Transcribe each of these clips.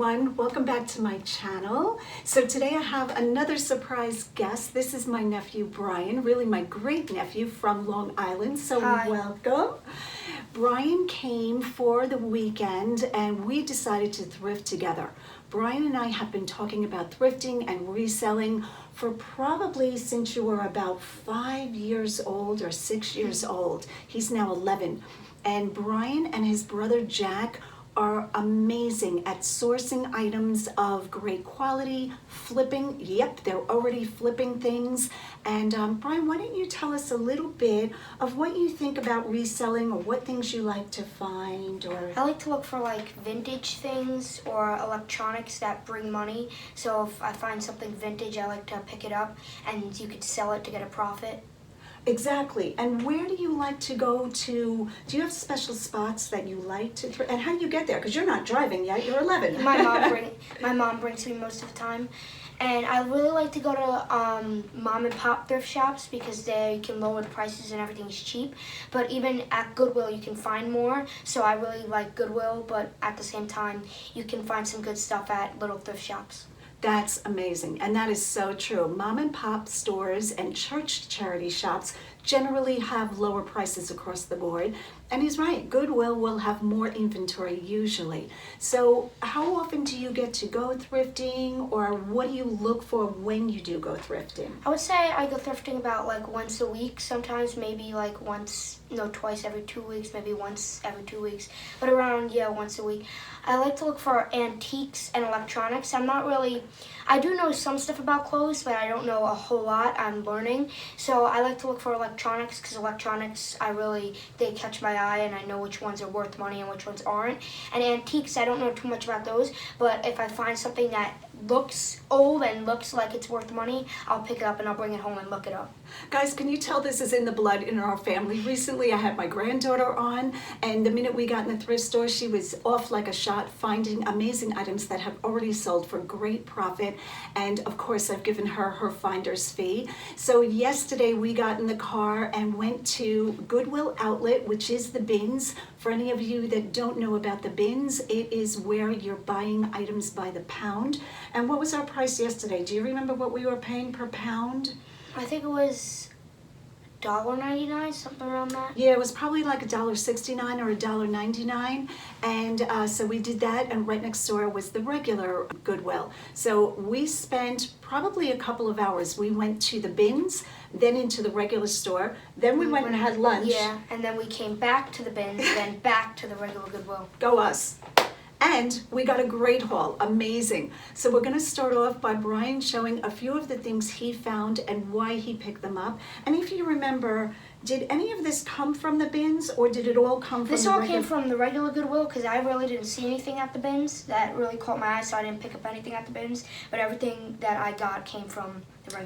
everyone, welcome back to my channel. So today I have another surprise guest. This is my nephew Brian, really my great nephew from Long Island, so Hi. Welcome. Brian came for the weekend and we decided to thrift together. Brian and I have been talking about thrifting and reselling for probably since you were about 5 years old or 6 years old. He's now 11. And Brian and his brother Jack are amazing at sourcing items of great quality, flipping. Yep, they're already flipping things. And Brian, why don't you tell us a little bit of what you think about reselling or what things you like to find? Or I like to look for like vintage things or electronics that bring money. So if I find something vintage, I like to pick it up and you could sell it to get a profit. Exactly. And where do you like to go to? Do you have special spots that you like to and how do you get there? Because you're not driving yet, you're 11. My mom brings me most of the time. And I really like to go to mom and pop thrift shops because they can lower the prices and everything's cheap. But even at Goodwill you can find more. So I really like Goodwill, but at the same time you can find some good stuff at little thrift shops. That's amazing, and that is so true. Mom and pop stores and church charity shops generally have lower prices across the board. And he's right, Goodwill will have more inventory usually. So how often do you get to go thrifting, or what do you look for when you do go thrifting? I would say I go thrifting about like once a week, sometimes maybe like twice every 2 weeks, maybe once every 2 weeks, but around, once a week. I like to look for antiques and electronics. I do know some stuff about clothes, but I don't know a whole lot. I'm learning. So I like to look for electronics because electronics, they catch my eye and I know which ones are worth money and which ones aren't. And antiques, I don't know too much about those, but if I find something that looks old and looks like it's worth money, I'll pick it up and I'll bring it home and look it up. Guys, can you tell this is in the blood in our family? Recently I had my granddaughter on, and the minute we got in the thrift store, she was off like a shot finding amazing items that have already sold for great profit. And of course I've given her her finder's fee. So yesterday we got in the car and went to Goodwill Outlet, which is the bins. For any of you that don't know about the bins, it is where you're buying items by the pound. And what was our price yesterday? Do you remember what we were paying per pound? I think it was $1.99, something around that. Yeah, it was probably like $1.69 or $1.99. And so we did that, and right next door was the regular Goodwill. So we spent probably a couple of hours. We went to the bins, then into the regular store, then we went and had lunch. Yeah, and then we came back to the bins, then back to the regular Goodwill. Go us. And we got a great haul, amazing. So we're gonna start off by Brian showing a few of the things he found and why he picked them up. And if you remember, did any of this come from the bins, or did it all come from This all came from the regular Goodwill because I really didn't see anything at the bins that really caught my eye, so I didn't pick up anything at the bins. But everything that I got came from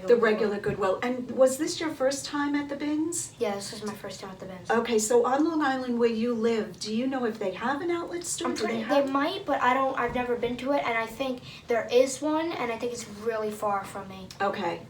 the regular Goodwill. And was this your first time at the bins? Yeah, this was my first time at the bins. Okay, so on Long Island where you live, do you know if they have an outlet store? They might, but I've never been to it, and I think there is one, and I think it's really far from me. Okay.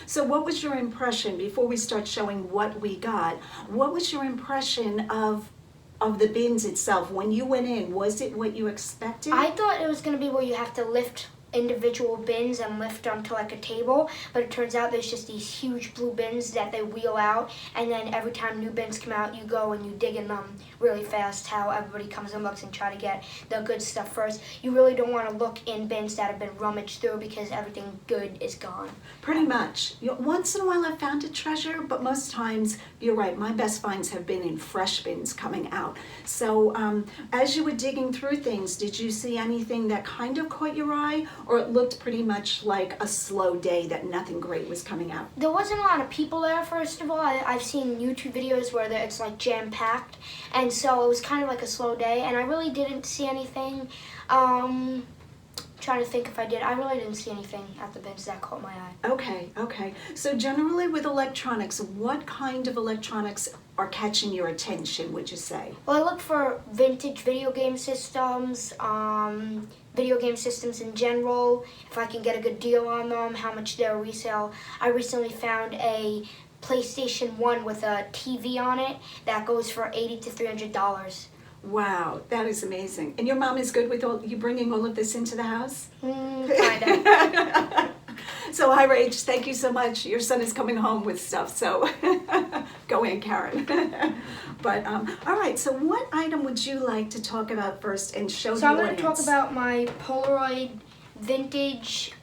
So what was your impression, before we start showing what we got, what was your impression of the bins itself? When you went in, was it what you expected? I thought it was going to be where you have to lift individual bins and lift them to like a table, but it turns out there's just these huge blue bins that they wheel out, and then every time new bins come out you go and you dig in them really fast. How everybody comes and looks and try to get the good stuff first. You really don't want to look in bins that have been rummaged through because everything good is gone. Pretty much. Once in a while I've found a treasure, but most times, you're right, my best finds have been in fresh bins coming out. So as you were digging through things, did you see anything that kind of caught your eye? Or it looked pretty much like a slow day, that nothing great was coming out? There wasn't a lot of people there, first of all. I've seen YouTube videos where it's like jam-packed, and so it was kind of like a slow day, and I really didn't see anything. Trying to think if I did. I really didn't see anything at the bins that caught my eye. Okay. So generally with electronics, what kind of electronics are catching your attention, would you say? Well, I look for vintage video game systems, video game systems in general, if I can get a good deal on them, how much they're resale. I recently found a PlayStation 1 with a TV on it that goes for $80 to $300. Wow, that is amazing. And your mom is good with you bringing all of this into the house? Kinda. So hi, Rach, thank you so much. Your son is coming home with stuff, so go in, Karen. But, all right, so what item would you like to talk about first and show the So I'm audience? going to talk about my Polaroid vintage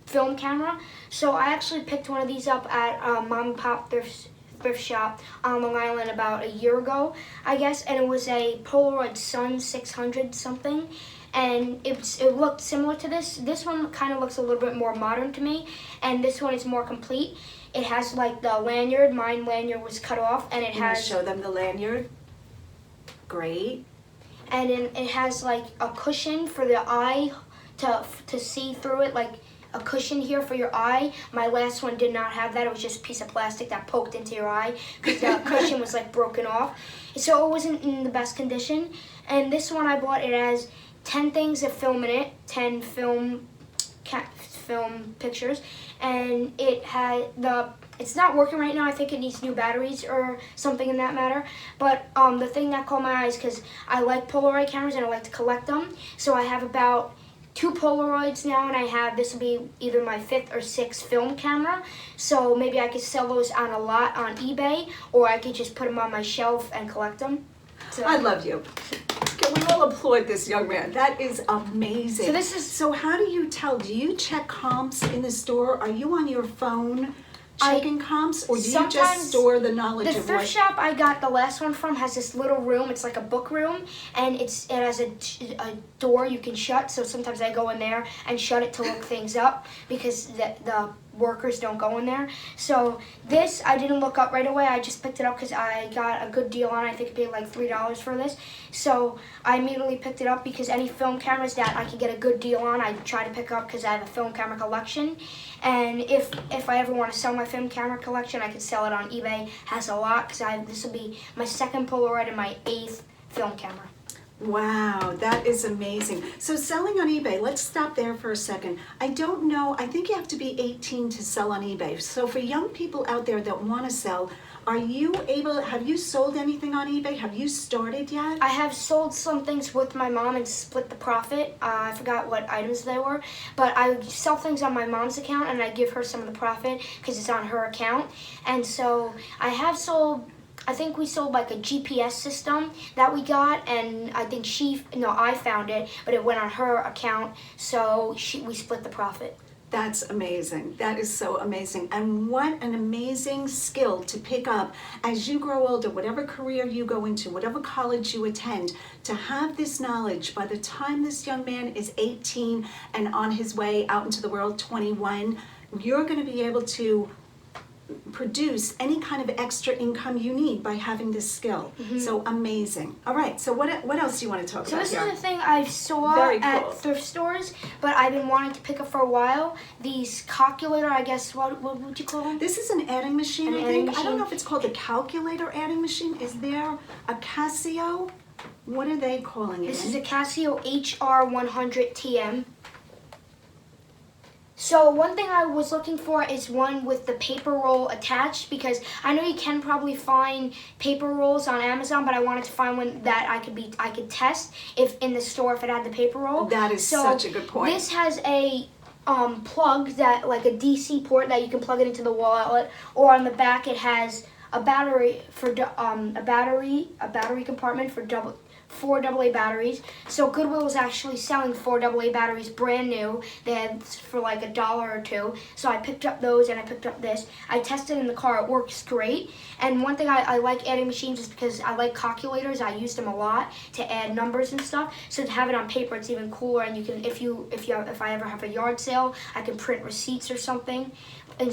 film camera. So I actually picked one of these up at Mom and Pop thrift shop on Long Island about a year ago, I guess, and it was a Polaroid Sun 600 something. And it looked similar to this. This one kind of looks a little bit more modern to me, and this one is more complete. It has like the lanyard. Mine lanyard was cut off, and it has. Show them the lanyard. Great. And then it has like a cushion for the eye to see through it, like a cushion here for your eye. My last one did not have that. It was just a piece of plastic that poked into your eye because the cushion was like broken off. So it wasn't in the best condition. And this one I bought, it has 10 things of film in it, 10 film pictures, and it's not working right now. I think it needs new batteries or something in that matter. But the thing that caught my eyes, because I like Polaroid cameras and I like to collect them, so I have about 2 Polaroids now, and this will be either my 5th or 6th film camera. So maybe I could sell those on a lot on eBay, or I could just put them on my shelf and collect them. So, I love you. We all applaud this young man. That is amazing. So how do you tell? Do you check comps in the store? Are you on your phone checking comps, or do you just store the knowledge of what? The thrift shop I got the last one from has this little room. It's like a book room, and it has a door you can shut. So sometimes I go in there and shut it to look things up because the workers don't go in there. So this I didn't look up right away. I just picked it up because I got a good deal on it. I think I paid like $3 for this. So I immediately picked it up because any film cameras that I could get a good deal on, I try to pick up because I have a film camera collection. And if I ever want to sell my film camera collection, I can sell it on eBay. Has a lot because this will be my 2nd Polaroid and my 8th film camera. Wow, that is amazing. So selling on eBay, let's stop there for a second. I don't know, I think you have to be 18 to sell on eBay. So for young people out there that want to sell, have you sold anything on eBay? Have you started yet? I have sold some things with my mom and split the profit. I forgot what items they were, but I sell things on my mom's account and I give her some of the profit because it's on her account. And so I have sold, I think we sold like a GPS system that we got, and I think I found it, but it went on her account, so we split the profit. That's amazing. That is so amazing. And what an amazing skill to pick up as you grow older, whatever career you go into, whatever college you attend, to have this knowledge by the time this young man is 18 and on his way out into the world, 21, you're going to be able to produce any kind of extra income you need by having this skill. Mm-hmm. So amazing. All right, so what else do you want to talk about here? So this is the thing I saw at thrift stores, but I've been wanting to pick up for a while. These calculator, I guess, what would you call them? This is an adding machine, I think. I don't know if it's called a calculator adding machine. Is there a Casio? What are they calling it? This is a Casio HR100 TM. So one thing I was looking for is one with the paper roll attached, because I know you can probably find paper rolls on Amazon, but I wanted to find one that I could test if in the store if it had the paper roll. That is such a good point. This has a plug that, like a DC port that you can plug it into the wall outlet, or on the back it has a battery for a battery compartment for 4 AA batteries. So Goodwill was actually selling 4 AA batteries brand new. They had for like $1 or $2. So I picked up those and I picked up this. I tested in the car. It works great. And one thing I like adding machines is because I like calculators. I use them a lot to add numbers and stuff. So to have it on paper, it's even cooler. And you can, if I ever have a yard sale, I can print receipts or something in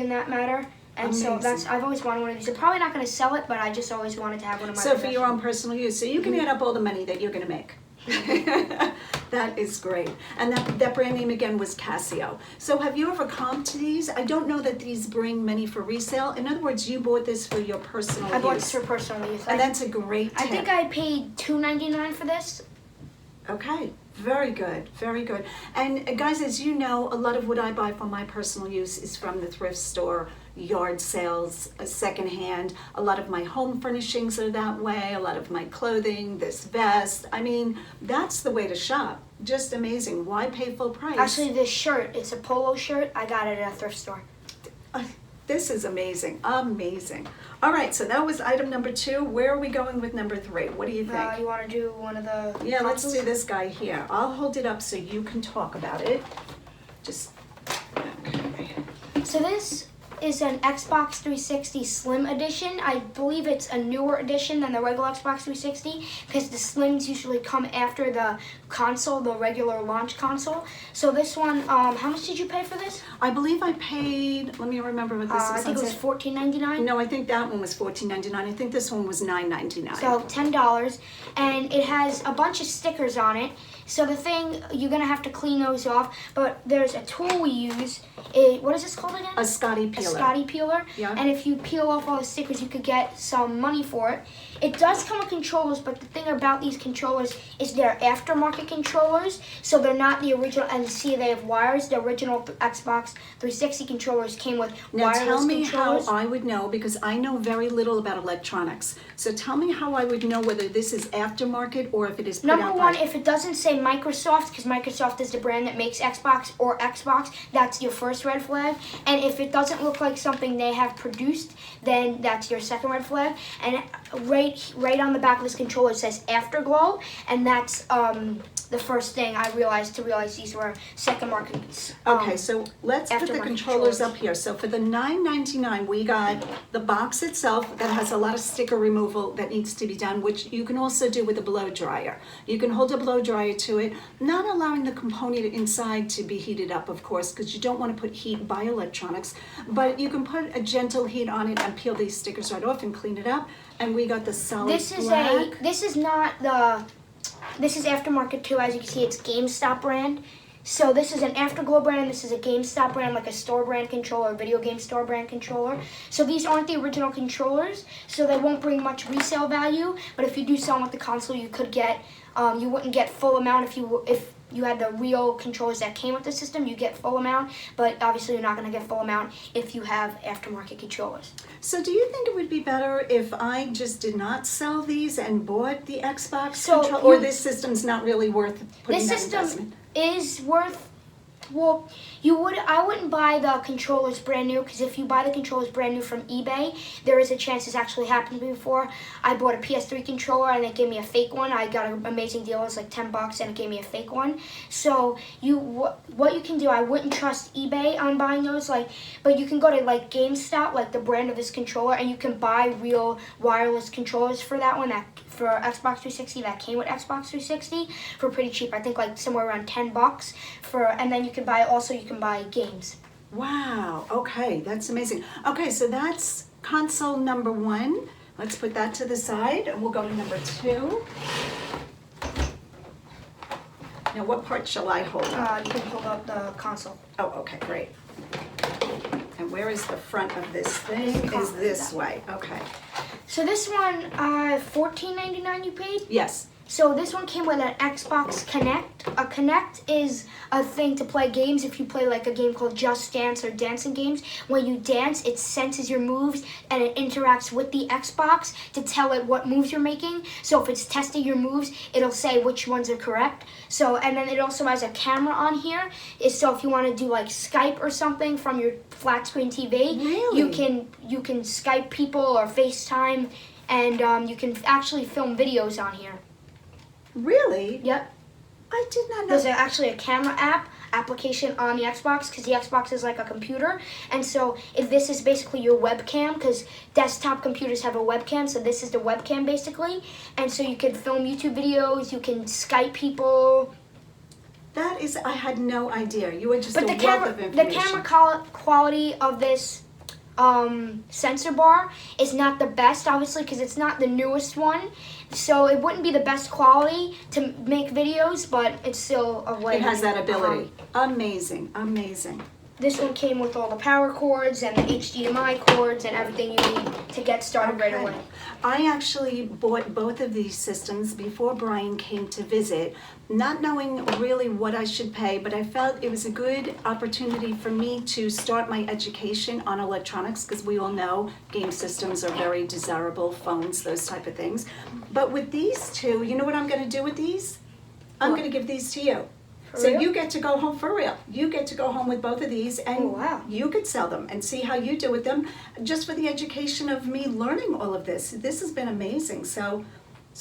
that matter. And amazing. So I've always wanted one of these. I'm probably not going to sell it, but I just always wanted to have one of my So for your own personal use. So you can add up all the money that you're going to make. That is great. And that brand name again was Casio. So have you ever comped these? I don't know that these bring many for resale. In other words, you bought this for your personal use. I bought this for personal use. And that's a great tip. I think I paid $2.99 for this. Okay, very good, very good. And guys, as you know, a lot of what I buy for my personal use is from the thrift store. yard sales, secondhand. A lot of my home furnishings are that way, a lot of my clothing, this vest. I mean, that's the way to shop. Just amazing. Why pay full price? Actually, this shirt, it's a polo shirt. I got it at a thrift store. This is amazing, amazing. All right, so that was item number 2. Where are we going with number 3? What do you think? You want to do one of the Yeah, let's consoles? do this guy here. I'll hold it up so you can talk about it. Just, okay. So this is an Xbox 360 Slim Edition. I believe it's a newer edition than the regular Xbox 360 because the Slims usually come after the console, the regular launch console. So this one, how much did you pay for this? I believe I paid, let me remember what this was. I think it was $14.99. No, I think that one was $14.99. I think this one was $9.99. So $10, and it has a bunch of stickers on it. So the thing, you're gonna have to clean those off, but there's a tool we use. What is this called again? A Scotty peeler. A Scotty peeler. Yeah. And if you peel off all the stickers, you could get some money for it. It does come with controllers, but the thing about these controllers is they're aftermarket controllers, so they're not the original. And see, they have wires. The original Xbox 360 controllers came with Now wireless tell me controllers. how I would know, because I know very little about electronics. So tell me how I would know whether this is aftermarket or if it is put Number out one, by... if it doesn't say Microsoft, because Microsoft is the brand that makes Xbox or Xbox, that's your first red flag. And if it doesn't look like something they have produced, then that's your second red flag. And right on the back of this controller it says Afterglow, and that's the first thing I realized these were second market. Okay, so let's put the aftermarket controllers up here. So for the $9.99, we got the box itself that has a lot of sticker removal that needs to be done, which you can also do with a blow dryer. You can hold a blow dryer to it, not allowing the component inside to be heated up, of course, because you don't want to put heat by electronics, but you can put a gentle heat on it and peel these stickers right off and clean it up. And we got the solid black. This is aftermarket too. As you can see, it's GameStop brand. So this is an Afterglow brand, and this is a GameStop brand, like a store brand controller, video game store brand controller. So these aren't the original controllers, so they won't bring much resale value. But if you do sell them with the console, you could get, you wouldn't get full amount if you had the real controllers that came with the system. You get full amount, but obviously you're not going to get full amount if you have aftermarket controllers. So do you think it would be better if I just did not sell these and bought the Xbox So controller, or this system's not really worth putting This that system investment? is worth. Well, I wouldn't buy the controllers brand new, because if you buy the controllers brand new from eBay, there is a chance this actually happened to me before. I bought a PS3 controller and it gave me a fake one. I got an amazing deal. It was like $10 and it gave me a fake one. So what you can do, I wouldn't trust eBay on buying those, but you can go to like GameStop, like the brand of this controller, and you can buy real wireless controllers for that one, for Xbox 360 that came with Xbox 360 for pretty cheap. I think like somewhere around $10 and then you can buy games. Wow, okay, that's amazing. Okay, so that's console number 1. Let's put that to the side and we'll go to number 2. Now what part shall I hold up? You can hold up the console. Oh, okay, great. And where is the front of this thing? Is this way, okay. So this one, $14.99 you paid? Yes. So this one came with an Xbox Connect. A Connect is a thing to play games. If you play like a game called Just Dance or dancing games, when you dance, it senses your moves and it interacts with the Xbox to tell it what moves you're making. So if it's testing your moves, it'll say which ones are correct. So, and then it also has a camera on here. So if you want to do like Skype or something from your flat screen TV, really? you can Skype people or FaceTime, and you can actually film videos on here. Really? Yep. I did not know. There's actually a camera application on the Xbox, because the Xbox is like a computer. And so if this is basically your webcam, because desktop computers have a webcam, so this is the webcam basically. And so you can film YouTube videos, you can Skype people. That is, I had no idea. You were just But a the wealth of information. the camera quality of this sensor bar is not the best, obviously, because it's not the newest one. So it wouldn't be the best quality to make videos, but it's still a way. It has that ability. Amazing, amazing. This one came with all the power cords and the HDMI cords and everything you need to get started right away. I actually bought both of these systems before Brian came to visit, not knowing really what I should pay, but I felt it was a good opportunity for me to start my education on electronics, because we all know game systems are very desirable, phones, those type of things. But with these two, you know what I'm going to do with these? I'm going to give these to you. So real? you get to go home for real. You get to go home with both of these, and wow. you could sell them and see how you do with them, just for the education of me learning all of this. This has been amazing. So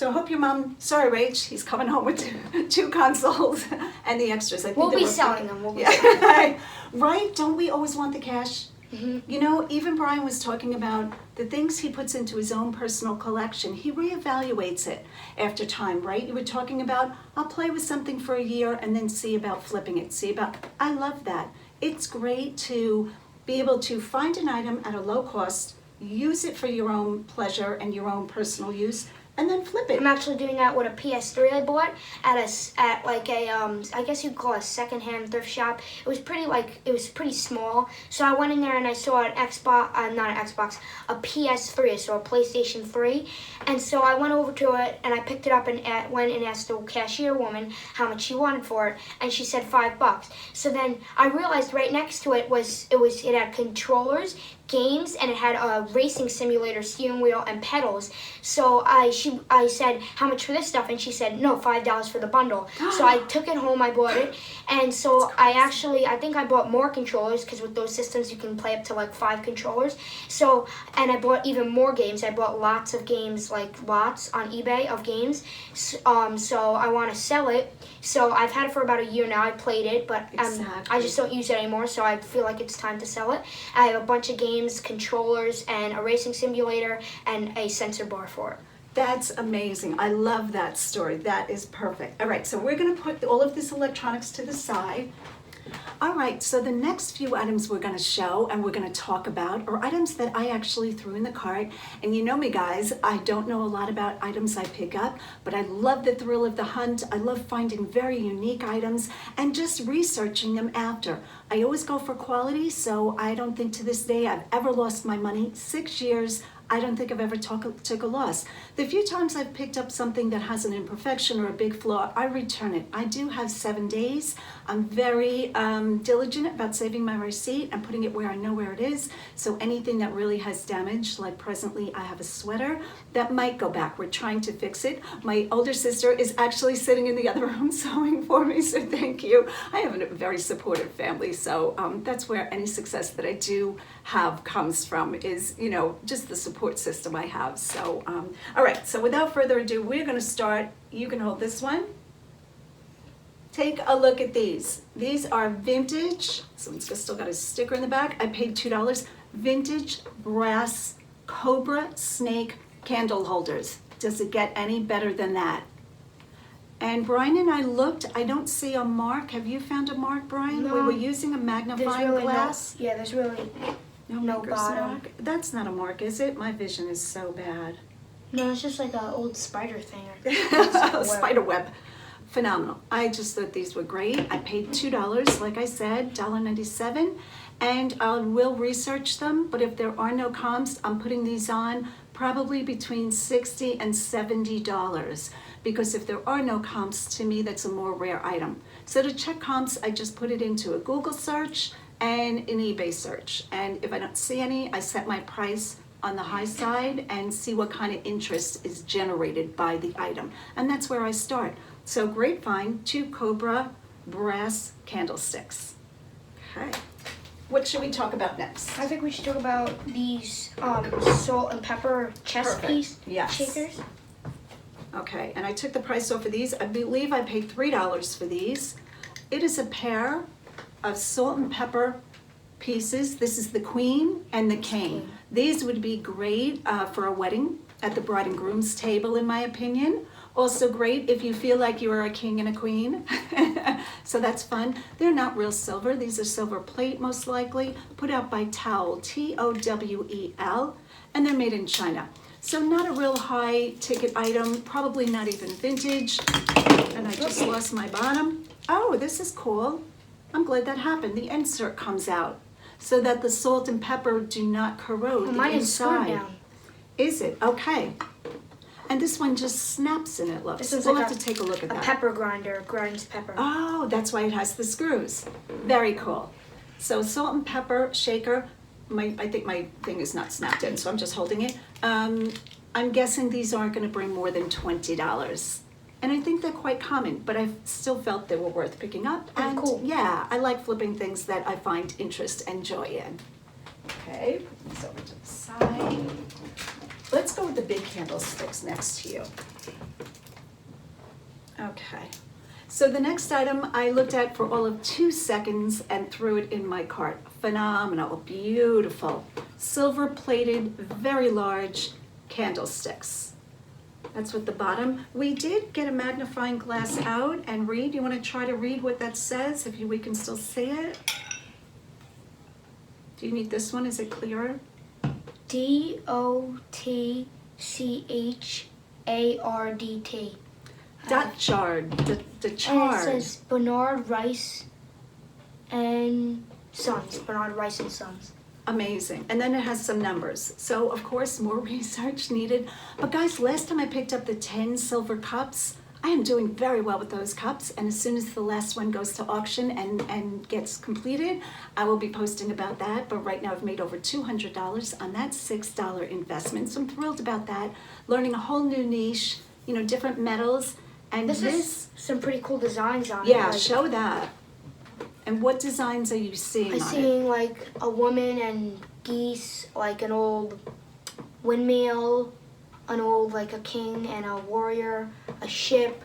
I hope your mom, sorry Rach, he's coming home with two consoles and the extras. I think We'll be selling them. We'll be selling them. Right? Don't we always want the cash? Mm-hmm. You know, even Brian was talking about the things he puts into his own personal collection. He reevaluates it after time, right? You were talking about, I'll play with something for a year and then see about flipping it. I love that. It's great to be able to find an item at a low cost, use it for your own pleasure and your own personal use, and then flip it. I'm actually doing that with a PS3 I bought at like a I guess you'd call it a secondhand thrift shop. It was pretty small. So I went in there and I saw an Xbox, not an Xbox, a PS3, so a PlayStation 3. And so I went over to it and I picked it up and went and asked the cashier woman how much she wanted for it, and she said $5. So then I realized right next to it it had controllers, games, and it had a racing simulator, steering wheel, and pedals. So I said, how much for this stuff? And she said, no, $5 for the bundle. So I took it home, I bought it, and so I think I bought more controllers, because with those systems you can play up to like 5 controllers. So, and I bought even more games. I bought lots of games, like lots on eBay of games. So I want to sell it. So I've had it for about a year now. I played it, but I just don't use it anymore, so I feel like it's time to sell it. I have a bunch of games, controllers, and a racing simulator, and a sensor bar for it. That's amazing. I love that story. That is perfect. All right, so we're going to put all of this electronics to the side. All right, so the next few items we're going to show and we're going to talk about are items that I actually threw in the cart. And you know me, guys, I don't know a lot about items I pick up, but I love the thrill of the hunt. I love finding very unique items and just researching them after. I always go for quality, so I don't think to this day I've ever lost my money. 6 years, I don't think I've ever took a loss. The few times I've picked up something that has an imperfection or a big flaw, I return it. I do have 7 days. I'm very diligent about saving my receipt and putting it where I know where it is. So anything that really has damage, like presently I have a sweater, that might go back. We're trying to fix it. My older sister is actually sitting in the other room sewing for me, so thank you. I have a very supportive family, so that's where any success that I do have comes from, is, you know, just the support system I have. So, all right, so without further ado, we're gonna start. You can hold this one. Take a look at these. These are vintage, someone's still got a sticker in the back. I paid $2. Vintage brass Cobra snake candle holders. Does it get any better than that? And Brian and I looked, I don't see a mark. Have you found a mark, Brian? No. We were using a magnifying glass. There's really No bottom. mark. That's not a mark, is it? My vision is so bad. No, it's just like an old spider thing. Spider web. Phenomenal. I just thought these were great. I paid $2, like I said, $1.97, and I will research them, but if there are no comps, I'm putting these on probably between $60 and $70, because if there are no comps, to me that's a more rare item. So to check comps, I just put it into a Google search and an eBay search, and if I don't see any, I set my price on the high side and see what kind of interest is generated by the item, and that's where I start. So great find, 2 Cobra brass candlesticks. Okay, what should we talk about next? I think we should talk about these salt and pepper chest piece shakers. Okay, and I took the price off of these. I believe I paid $3 for these. It is a pair of salt and pepper pieces. This is the queen and the king. These would be great for a wedding at the bride and groom's table, in my opinion. Also great if you feel like you are a king and a queen. So that's fun. They're not real silver. These are silver plate, most likely, put out by Towel, Towel, and they're made in China. So not a real high ticket item, probably not even vintage. And I just lost my bottom. Oh, this is cool. I'm glad that happened. The insert comes out so that the salt and pepper do not corrode Well, the mine is screwed inside. down. Is it? Okay. And this one just snaps in it, looks. This one's We'll like have to take a look at A that. pepper grinder grinds pepper. Oh, that's why it has the screws. Very cool. So salt and pepper shaker. I think my thing is not snapped in, so I'm just holding it. I'm guessing these aren't going to bring more than $20. And I think they're quite common, but I still felt they were worth picking up. Oh, And cool. yeah, I like flipping things that I find interest and joy in. Okay, put this over to the side. Let's go with the big candlesticks next to you. Okay, so the next item I looked at for all of 2 seconds and threw it in my cart. Phenomenal, beautiful, silver plated, very large candlesticks. That's what the bottom. We did get a magnifying glass out and read. You want to try to read what that says, if we can still see it? Do you need this one? Is it clearer? DOTCHARDT. Dot chard, the And it chard. says Bernard Rice and Sons. Bernard Rice and Sons. Amazing. And then it has some numbers. So of course, more research needed. But guys, last time I picked up the 10 silver cups, I am doing very well with those cups. And as soon as the last one goes to auction and gets completed, I will be posting about that. But right now I've made over $200 on that $6 investment. So I'm thrilled about that. Learning a whole new niche, different metals. And This is some pretty cool designs on it. yeah, Like, show that. And what designs are you seeing I'm on it? seeing like a woman and geese, like an old windmill, an old like a king and a warrior, a ship.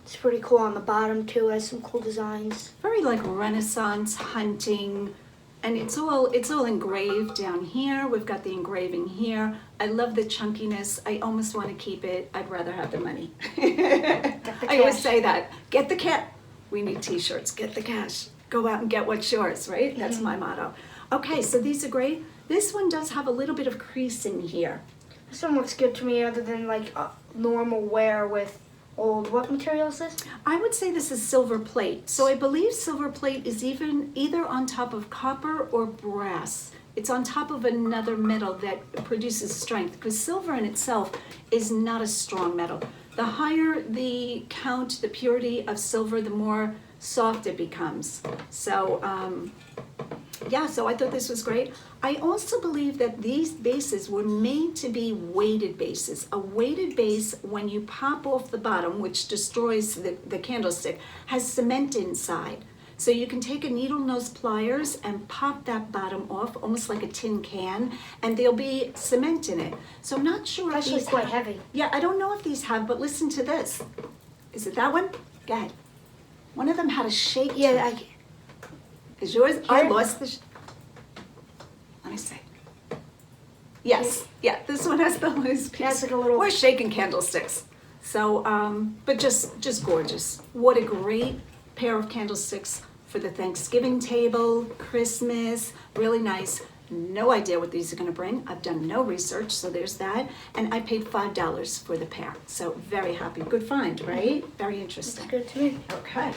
It's pretty cool on the bottom too. It has some cool designs. Very like Renaissance hunting, and it's all engraved down here. We've got the engraving here. I love the chunkiness. I almost want to keep it. I'd rather have the money. I always cash. say that. Get the cash. We need t-shirts. Get the cash. Go out and get what's yours, right? That's my motto. Okay, so these are great. This one does have a little bit of crease in here. This one looks good to me other than like normal wear with old, what material is this? I would say this is silver plate. So I believe silver plate is either on top of copper or brass. It's on top of another metal that produces strength, because silver in itself is not a strong metal. The higher the count, the purity of silver, the more soft it becomes. So yeah, so I thought this was great. I also believe that these bases were made to be weighted bases. A weighted base, when you pop off the bottom, which destroys the candlestick, has cement inside. So you can take a needle nose pliers and pop that bottom off, almost like a tin can, and there'll be cement in it. So I'm not sure if Actually these quite have- heavy. Yeah, I don't know if these have, but listen to this. Is it that one? Go ahead. One of them had a shake to it. Yeah, Is yours? I Here? lost the. Let me see. Yes, yeah. This one has the loose piece. Yeah, it's like a little- We're shaking candlesticks. So, but just gorgeous. What a great pair of candlesticks for the Thanksgiving table, Christmas. Really nice. No idea what these are going to bring. I've done no research, so there's that. And I paid $5 for the pair. So very happy. Good find, right? Very it's interesting. good to me. Okay.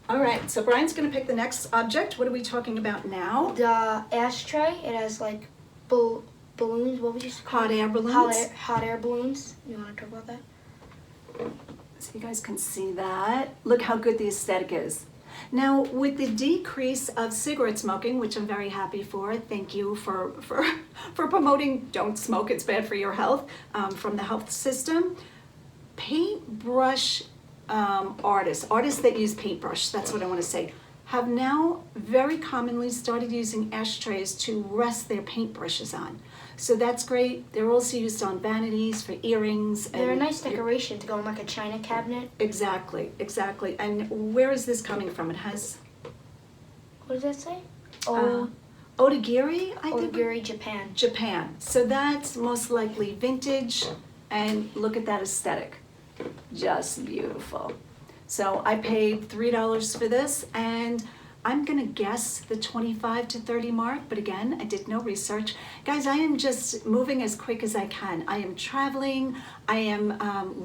All right, so Brian's gonna pick the next object. What are we talking about now? The ashtray, it has like balloons. What would you call Hot it? air balloons. Hot air balloons. You want to talk about that? So you guys can see that. Look how good the aesthetic is. Now, with the decrease of cigarette smoking, which I'm very happy for, thank you for promoting don't smoke, it's bad for your health, from the health system. Paintbrush artists that use paintbrush, that's what I want to say, have now very commonly started using ashtrays to rest their paintbrushes on. So that's great. They're also used on vanities for earrings. They're a and nice decoration to go in like a china cabinet. Exactly. And where is this coming from? It has What does that say? Oh, Otagiri, I think. Onigiri, Japan. Japan. So that's most likely vintage, and look at that aesthetic. Just beautiful. So I paid $3 for this, and I'm gonna guess the 25 to 30 mark, but again, I did no research. Guys, I am just moving as quick as I can. I am traveling, I am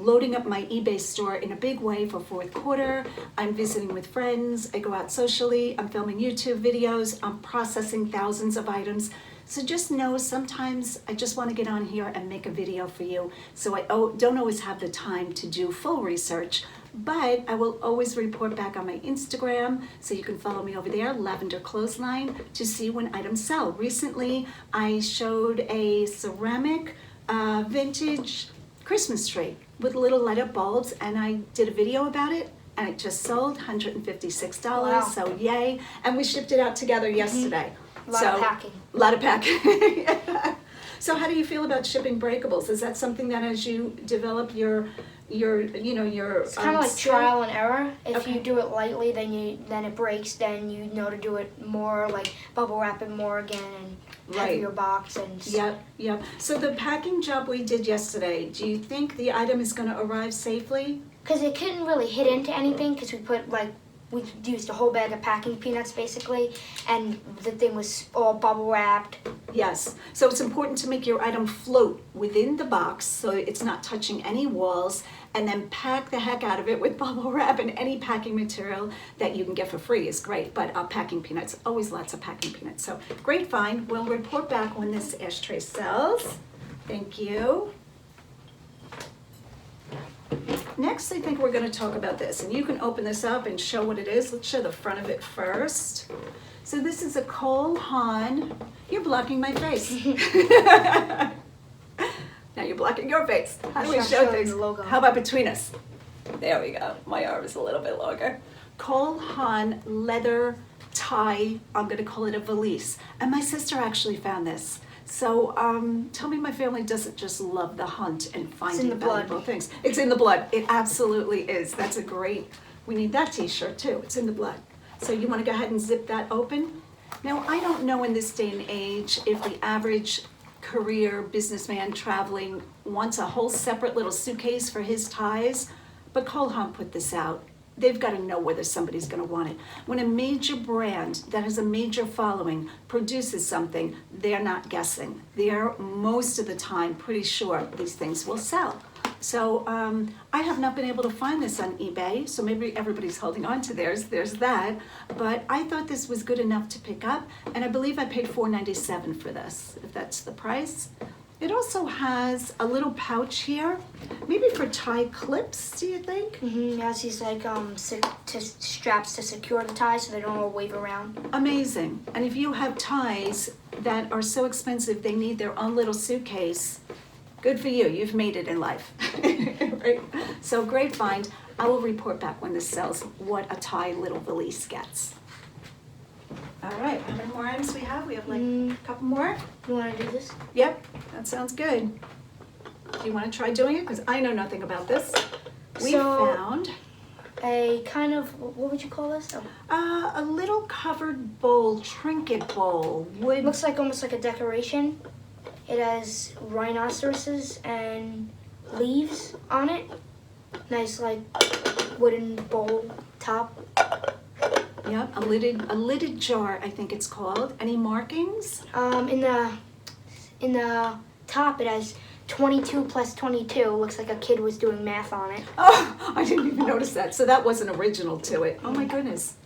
loading up my eBay store in a big way for fourth quarter. I'm visiting with friends, I go out socially, I'm filming YouTube videos, I'm processing thousands of items. So just know sometimes I just want to get on here and make a video for you. So I don't always have the time to do full research, but I will always report back on my Instagram. So you can follow me over there, Lavender Clothesline, to see when items sell. Recently, I showed a ceramic vintage Christmas tree with little light up bulbs, and I did a video about it. And it just sold $156. Wow. So yay. And we shipped it out together yesterday. A lot of packing. A lot of packing. So how do you feel about shipping breakables? Is that something that as you develop your It's kind of like skill? trial and error. If Okay. you do it lightly, then it breaks. Then you know to do it more, like bubble wrap it more again and Right. heavier box and. Yep. So the packing job we did yesterday, do you think the item is going to arrive safely? Because it couldn't really hit into anything because we used a whole bag of packing peanuts basically, and the thing was all bubble wrapped. Yes. So it's important to make your item float within the box so it's not touching any walls, and then pack the heck out of it with bubble wrap, and any packing material that you can get for free is great. But packing peanuts, always lots of packing peanuts. So great find. We'll report back when this ashtray sells. Thank you. Next, I think we're going to talk about this, and you can open this up and show what it is. Let's show the front of it first. So this is a Cole Haan. You're blocking my face. Now you're blocking your face. How do we I'll show show things? the logo. How about between us? There we go. My arm is a little bit longer. Cole Haan leather tie. I'm going to call it a valise. And my sister actually found this. So tell me my family doesn't just love the hunt and finding the blood. valuable things. It's in the blood. It absolutely is. That's a great, we need that t-shirt too. It's in the blood. So you want to go ahead and zip that open. Now I don't know in this day and age if the average career businessman traveling wants a whole separate little suitcase for his ties, but Cole Haan put this out. They've got to know whether somebody's going to want it. When a major brand that has a major following produces something, they're not guessing. They're most of the time pretty sure these things will sell. So I have not been able to find this on eBay, so maybe everybody's holding on to theirs. There's that. But I thought this was good enough to pick up, and I believe I paid $4.97 for this, if that's the price. It also has a little pouch here, maybe for tie clips, do you think? Mm-hmm. It has these like straps to secure the ties so they don't all wave around. Amazing. And if you have ties that are so expensive they need their own little suitcase, good for you. You've made it in life. Right? So great find. I will report back when this sells what a tie little valise gets. All right, how many more items we have? We have like a couple more. You want to do this? Yep, that sounds good. Do you want to try doing it? Because I know nothing about this. We found a kind of, what would you call this? a little covered bowl, trinket bowl. Wood. Looks like almost like a decoration. It has rhinoceroses and leaves on it. Nice like wooden bowl top. Yep, a lidded jar, I think it's called. Any markings? In the top it has 22 plus 22. Looks like a kid was doing math on it. Oh, I didn't even notice that. So that wasn't original to it. Oh my goodness.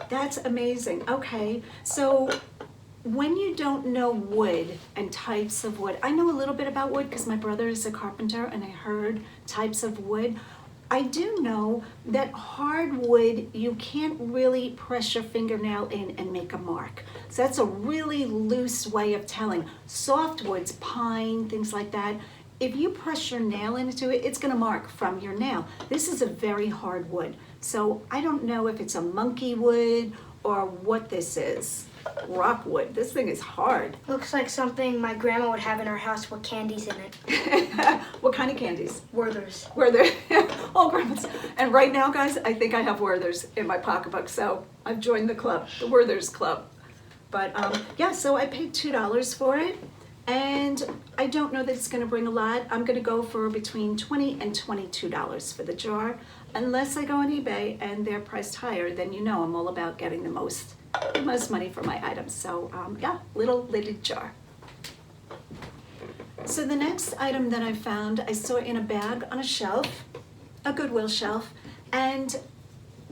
That's amazing. Okay, so when you don't know wood and types of wood, I know a little bit about wood because my brother is a carpenter and I heard types of wood. I do know that hardwood, you can't really press your fingernail in and make a mark. So that's a really loose way of telling. Softwoods, pine, things like that, if you press your nail into it, it's gonna mark from your nail. This is a very hard wood. So I don't know if it's a monkey wood or what this is. Rockwood, this thing is hard. Looks like something my grandma would have in her house with candies in it. What kind of candies? Werther's. Werther, all grandmas. And right now, guys, I think I have Werther's in my pocketbook, so I've joined the club, the Werther's Club. But yeah, so I paid $2 for it, and I don't know that it's gonna bring a lot. I'm gonna go for between $20 and $22 for the jar. Unless I go on eBay and they're priced higher, then you know I'm all about getting the most money for my items. So yeah, little lidded jar. So the next item that I found, I saw in a bag on a shelf, a Goodwill shelf, and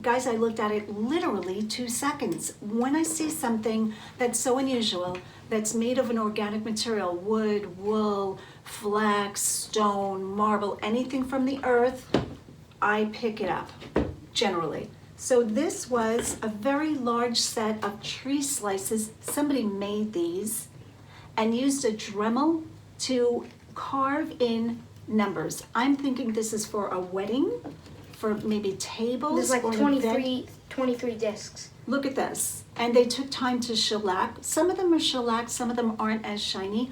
guys, I looked at it literally 2 seconds. When I see something that's so unusual, that's made of an organic material, wood, wool, flax, stone, marble, anything from the earth, I pick it up, generally. So this was a very large set of tree slices. Somebody made these and used a Dremel to carve in numbers. I'm thinking this is for a wedding, for maybe tables. There's like or 23 discs. Look at this. And they took time to shellac. Some of them are shellac, some of them aren't as shiny,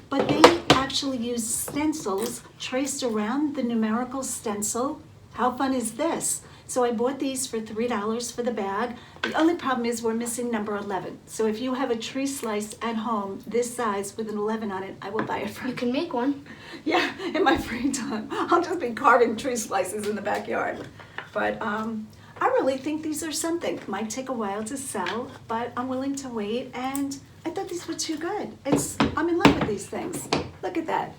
but they actually used stencils traced around the numerical stencil. How fun is this? So I bought these for $3 for the bag. The only problem is we're missing number 11. So if you have a tree slice at home this size with an 11 on it, I will buy it from You can make one. Yeah, in my free time. I'll just be carving tree slices in the backyard. But I really think these are something. Might take a while to sell, but I'm willing to wait. And I thought these were too good. I'm in love with these things. Look at that.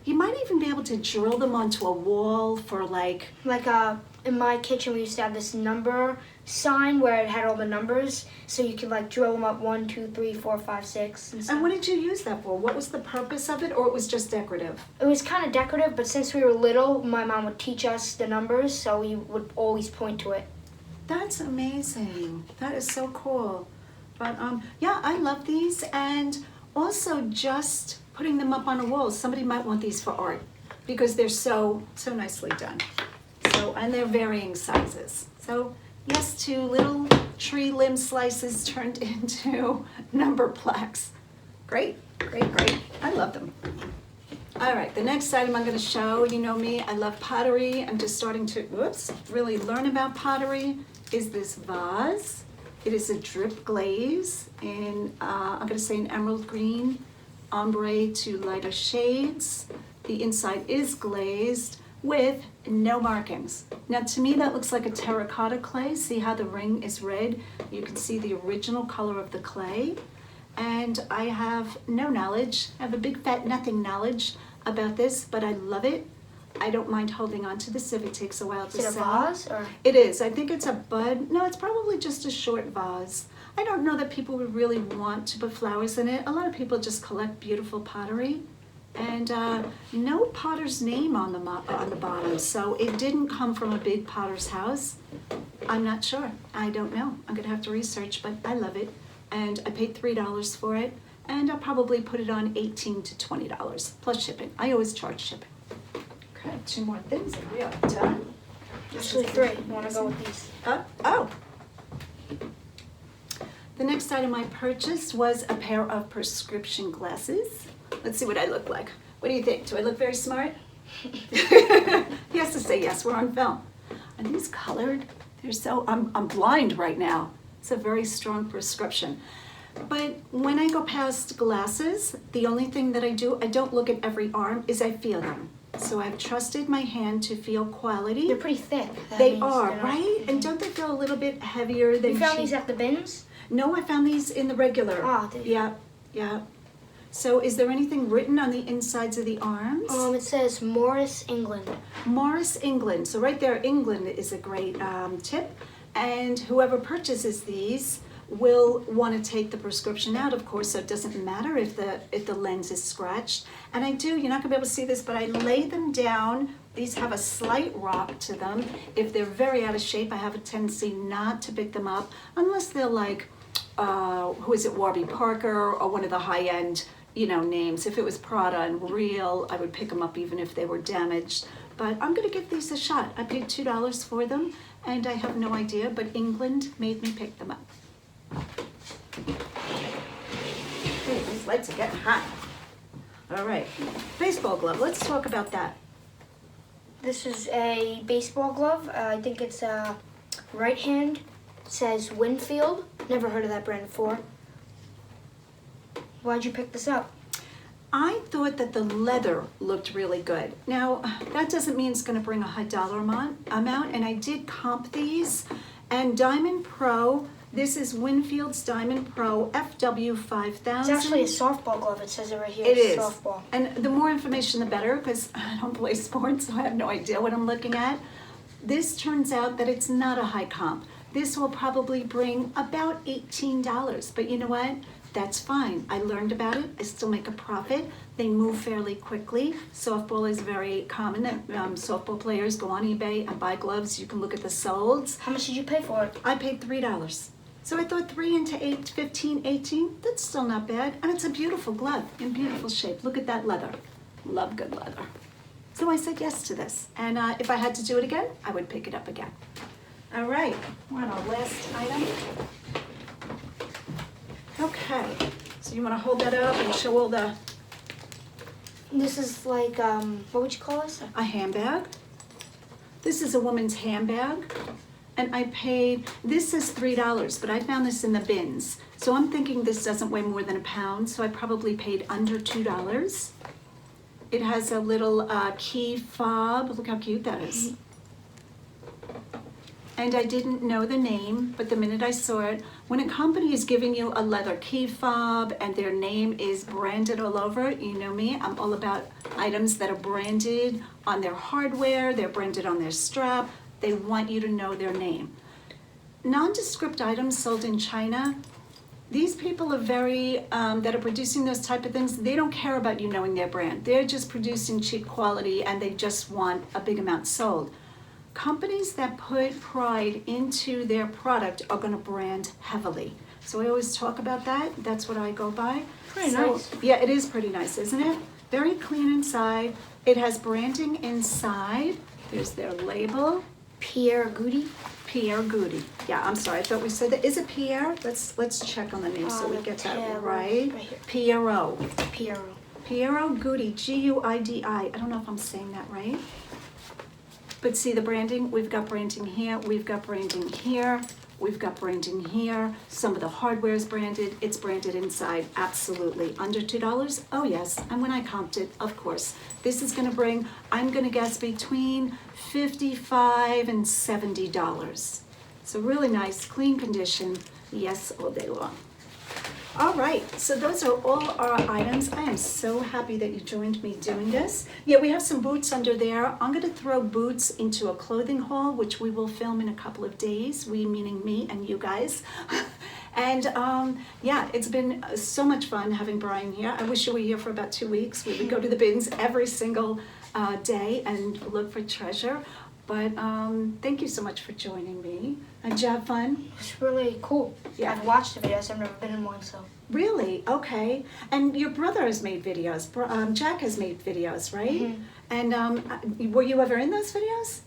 You might even be able to drill them onto a wall for like In my kitchen, we used to have this number sign where it had all the numbers, so you could like drill them up 1, 2, 3, 4, 5, 6. And what did you use that for? What was the purpose of it, or it was just decorative? It was kind of decorative, but since we were little, my mom would teach us the numbers, so we would always point to it. That's amazing. That is so cool. But yeah, I love these, and also just putting them up on a wall. Somebody might want these for art because they're so nicely done. So, and they're varying sizes. So yes, to little tree limb slices turned into number plaques. Great, great, great. I love them. All right, the next item I'm going to show, you know me, I love pottery. I'm just starting to, really learn about pottery, is this vase. It is a drip glaze in, I'm going to say an emerald green, ombre to lighter shades. The inside is glazed with no markings. Now to me that looks like a terracotta clay. See how the ring is red? You can see the original color of the clay. And I have no knowledge, I have a big fat nothing knowledge about this, but I love it. I don't mind holding on to this if it takes a while to sell. Is it a vase or? It is. I think it's a bud. No, it's probably just a short vase. I don't know that people would really want to put flowers in it. A lot of people just collect beautiful pottery. And no potter's name on the bottom, so it didn't come from a big potter's house. I'm not sure. I don't know. I'm going to have to research, but I love it. And I paid $3 for it, and I'll probably put it on $18 to $20 plus shipping. I always charge shipping. Okay, 2 more things and we are done. Actually 3. You want to go with these? Oh. The next item I purchased was a pair of prescription glasses. Let's see what I look like. What do you think? Do I look very smart? He has to say yes, we're on film. Are these colored? They're so, I'm blind right now. It's a very strong prescription. But when I go past glasses, the only thing that I do, I don't look at every arm, is I feel them. So I've trusted my hand to feel quality. They're pretty thick. They are, right? And don't they feel a little bit heavier than You found these at the bins? No, I found these in the regular. Ah, did you? Yeah. So is there anything written on the insides of the arms? It says Morris, England. Morris, England. So right there, England is a great tip. And whoever purchases these will want to take the prescription out, of course, so it doesn't matter if the lens is scratched. And I do, you're not going to be able to see this, but I lay them down. These have a slight rock to them. If they're very out of shape, I have a tendency not to pick them up unless they're like, who is it, Warby Parker or one of the high-end, names. If it was Prada and Real, I would pick them up even if they were damaged. But I'm going to give these a shot. I paid $2 for them, and I have no idea, but England made me pick them up. Hey, these lights are getting hot. All right, baseball glove. Let's talk about that. This is a baseball glove. I think it's right hand. It says Winfield. Never heard of that brand before. Why'd you pick this up? I thought that the leather looked really good. Now, that doesn't mean it's gonna bring a high dollar amount, and I did comp these. And Diamond Pro, this is Winfield's Diamond Pro FW 5000. It's actually a softball glove. It says it right here. It is. Softball. And the more information, the better, because I don't play sports, so I have no idea what I'm looking at. This turns out that it's not a high comp. This will probably bring about $18, but you know what? That's fine. I learned about it. I still make a profit. They move fairly quickly. Softball is very common. Softball players go on eBay and buy gloves. You can look at the solds. How much did you pay for it? I paid $3. So I thought 3 into 8, 15, 18, that's still not bad. And it's a beautiful glove in beautiful shape. Look at that leather. Love good leather. So I said yes to this. And if I had to do it again, I would pick it up again. All right, we're on our last item. Okay, so you want to hold that up and show all the... This is like, what would you call this? A handbag. This is a woman's handbag. And I paid, this is $3, but I found this in the bins. So I'm thinking this doesn't weigh more than a pound, so I probably paid under $2. It has a little key fob. Look how cute that is. And I didn't know the name, but the minute I saw it, when a company is giving you a leather key fob and their name is branded all over it, you know me, I'm all about items that are branded on their hardware, they're branded on their strap, they want you to know their name. Nondescript items sold in China, these people are very, that are producing those type of things, they don't care about you knowing their brand. They're just producing cheap quality and they just want a big amount sold. Companies that put pride into their product are going to brand heavily. So I always talk about that. That's what I go by. Pretty nice. Yeah, it is pretty nice, isn't it? Very clean inside. It has branding inside. There's their label. Pierre Goody. Pierre Goody. Yeah, I'm sorry. I thought we said that. Is it Pierre? Let's check on the name so we get that right. Pierrot. Pierrot. Pierrot Goody. G-U-I-D-I. I don't know if I'm saying that right. But see the branding? We've got branding here, we've got branding here, we've got branding here. Some of the hardware is branded, it's branded inside, absolutely. Under $2? Oh yes, and when I comped it, of course. This is gonna bring, I'm gonna guess between $55 and $70. So really nice, clean condition, yes, all day long. All right, so those are all our items. I am so happy that you joined me doing this. Yeah, we have some boots under there. I'm gonna throw boots into a clothing haul, which we will film in a couple of days, we meaning me and you guys. And yeah, it's been so much fun having Brian here. I wish you were here for about 2 weeks. We would go to the bins every single day and look for treasure. But thank you so much for joining me. Did you have fun? It's really cool. Yeah. I've watched the videos. I've never been in one, so. Really? Okay. And your brother has made videos. Jack has made videos, right? Mm-hmm. And were you ever in those videos?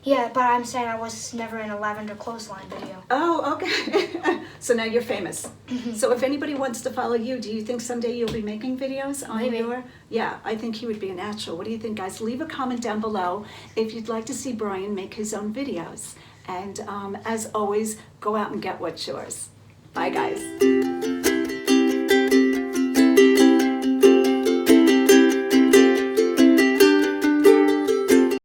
Yeah, but I'm saying I was never in a Lavenderclothesline video. Oh, okay. So now you're famous. So if anybody wants to follow you, do you think someday you'll be making videos on Maybe. your? Yeah, I think he would be a natural. What do you think, guys? Leave a comment down below if you'd like to see Brian make his own videos. And as always, go out and get what's yours. Bye, guys.